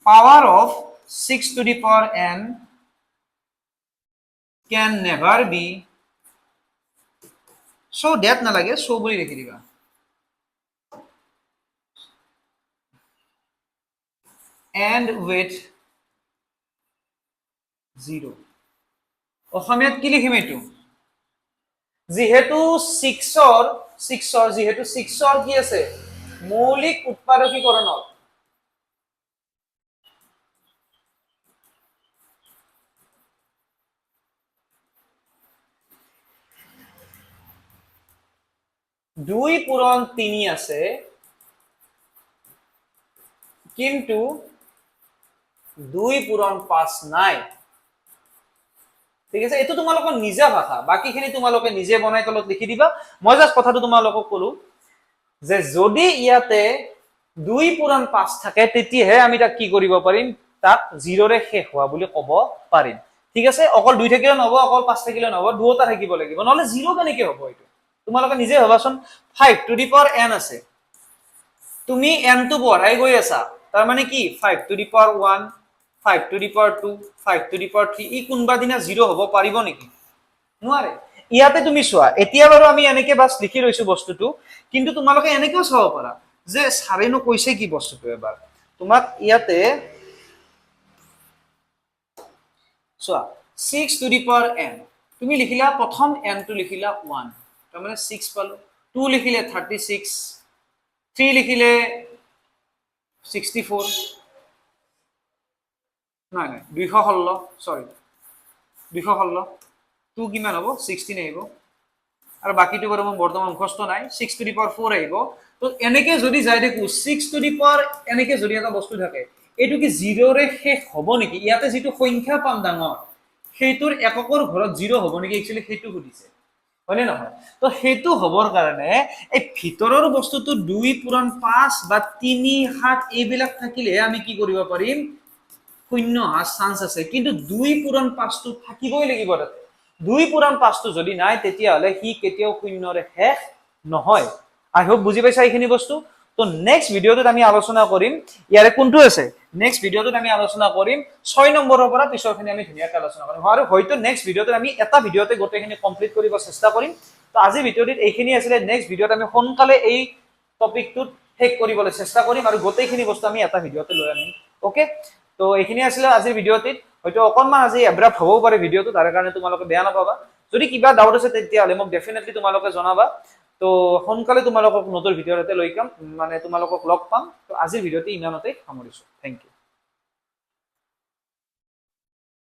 power of 6 to the power n can never be so that nalage so boli likhi diba and with 0 অসমীয়াত কি লিখিম এটো যেহেতু 6 যেহেতু 6 কি আছে মৌলিক উৎপাদকীকৰণত 2 পূৰণ 3 আছে কিন্তু 2 পূৰণ 5 নাই ঠিক আছে এটো তোমালোকৰ নিজা ভাষা বাকিখিনি তোমালোকে নিজে বনাই তলত লিখি দিবা মই জাস্ট কথাটো তোমালোকক কলো যে যদি ইয়াতে 2 পূৰণ 5 থাকে তেতিয়াহে আমি তাক কি কৰিব পাৰিম তাক 0 ৰে শেষ হোৱা বুলি ক'ব পাৰিম ঠিক আছে অকল 2 থাকিলে নহব অকল 5 থাকিলে নহব দুটা থাকিব লাগিব নহলে 0 কেনেকৈ হ'ব এটো তোমালোকে নিজে ভাবাচোন 5 টু দি পাৱাৰ n আছে তুমি n টো বঢ়াই গৈ আছা তাৰ মানে কি 5 to the power 1 5 to the power 2 5 to the power 3 ই কোনবা দিনা 0 হ'ব পাৰিব নেকি নোৱাৰে ইয়াতে তুমি চোৱা এতিয়া বাৰু আমি এনেকে বাস লিখি লৈছো বস্তুটো কিন্তু তোমালোকে এনেকেও চাব পাৰা যে সাৰেনো কৈছে কি বস্তুটো এবাৰ তোমাক ইয়াতে চোৱা 6 to the power n তুমি লিখিলা প্ৰথম n টো লিখিলা 1 তাৰ মানে 6 পালো 2 লিখিলে 36 3 লিখিলে 64 নাই 216 সৰি 216 2 কিমান হ'ব 16 আহিব আৰু বাকিটো বাৰু মই বৰ্তমান মুখস্থ নাই 6 টু দি পাৱাৰ 4 আহিব তো এনেকে যদি যাই দেখো 6 টু দি পাৱাৰ এনেকে যদি এটা বস্তু থাকে এটো কি 0 ৰে শেষ হ'ব নেকি ইয়াতে যেটো সংখ্যা পাম ডাঙৰ সেইটোৰ এককৰ ঘৰত 0 হ'ব নেকি একচুয়ালি সেইটো সুধিছে হয়নে নহয় তো সেইটো হবৰ কাৰণে এই ভিতৰৰ বস্তুটো 2 পূৰণ 5 বা 3 7 এইবিলাক থাকিলে আমি কি কৰিব পাৰিম শূন্য হাস চান্স আছে কিন্তু 2 পূৰণ 5 টো থাকিবই লাগিব তাতে 2 পূৰণ 5 টো যদি নাই তেতিয়া হলে হি কেতিয়াও শূন্যৰে শেষ নহয় আই হোপ বুজি পাইছা এইখিনি বস্তু তো নেক্সট ভিডিওটোত আমি আলোচনা কৰিম ইয়াৰে কোনটো আছে নেক্সট ভিডিওটোত আমি আলোচনা কৰিম 6 নম্বৰৰ পৰা পিছৰখিনি আমি ধুনীয়াকৈ আলোচনা কৰিম আৰু হয়তো নেক্সট ভিডিওটোত আমি এটা ভিডিওতে গোটেইখিনি কমপ্লিট কৰিব চেষ্টা কৰিম তো আজি ভিডিওটোত এইখিনি আছিল নেক্সট ভিডিওত আমি সোনকালে এই টপিকটোত শেষ কৰিবলৈ চেষ্টা কৰিম আৰু গোটেইখিনি বস্তু আমি এটা ভিডিওতে লৈ আনিম ওকে তো এইখিনি আছিল আজিৰ ভিডিওটিত হয়তো অকনমান আজি এব্ৰাপ্ট হ'বও পাৰে ভিডিওটো তাৰ কাৰণে তোমালোকে বেয়া নাপাবা যদি কিবা ডাউট আছে তেতিয়াহলে মোক ডেফিনেটলি তোমালোকে জনাবা তো সোনকালে তোমালোকক নতুন ভিডিওতে লৈ কাম মানে তোমালোকক লগ পাম তো আজিৰ ভিডিওটি ইমানতে সামৰিছো থ্যাংক ইউ